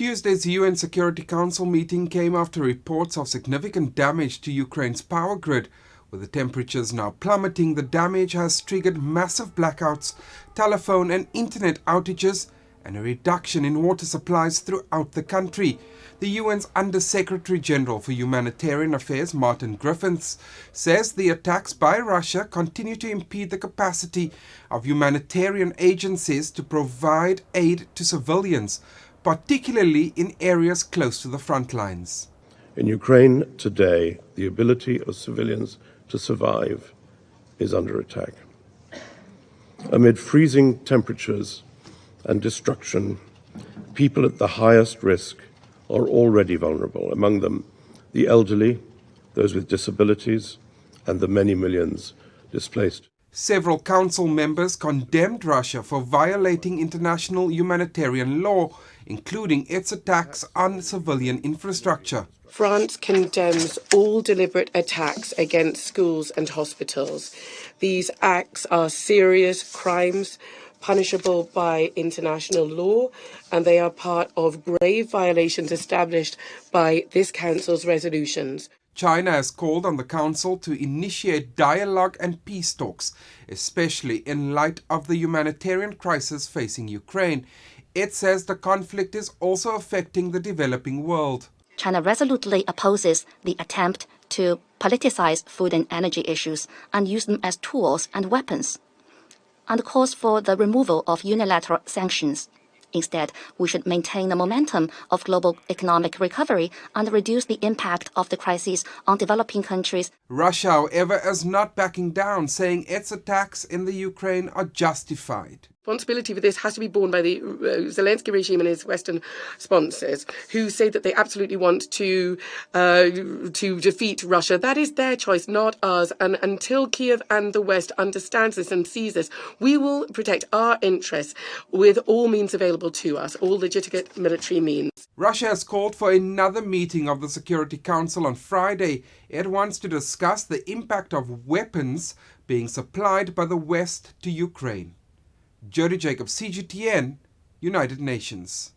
Tuesday's UN Security Council meeting came after reports of significant damage to Ukraine's power grid. With the temperatures now plummeting, the damage has triggered massive blackouts, telephone and internet outages, and a reduction in water supplies throughout the country. The UN's Under-Secretary General for Humanitarian Affairs, Martin Griffiths, says the attacks by Russia continue to impede the capacity of humanitarian agencies to provide aid to civilians, particularly in areas close to the front lines. In Ukraine today, the ability of civilians to survive is under attack. Amid freezing temperatures and destruction, people at the highest risk are already vulnerable, among them the elderly, those with disabilities, and the many millions displaced. Several council members condemned Russia for violating international humanitarian law, including its attacks on civilian infrastructure. France condemns all deliberate attacks against schools and hospitals. These acts are serious crimes punishable by international law, and they are part of grave violations established by this Council's resolutions. China has called on the Council to initiate dialogue and peace talks, especially in light of the humanitarian crisis facing Ukraine. It says the conflict is also affecting the developing world. China resolutely opposes the attempt to politicize food and energy issues and use them as tools and weapons, and calls for the removal of unilateral sanctions. Instead, we should maintain the momentum of global economic recovery and reduce the impact of the crisis on developing countries. Russia, however, is not backing down, saying its attacks in the Ukraine are justified. Responsibility for this has to be borne by the Zelensky regime and his Western sponsors, who say that they absolutely want to defeat Russia. That is their choice, not ours. And until Kiev and the West understands this and sees this, we will protect our interests with all means available to us, all legitimate military means. Russia has called for another meeting of the Security Council on Friday. It wants to discuss the impact of weapons being supplied by the West to Ukraine. Jody Jacobs, CGTN, United Nations.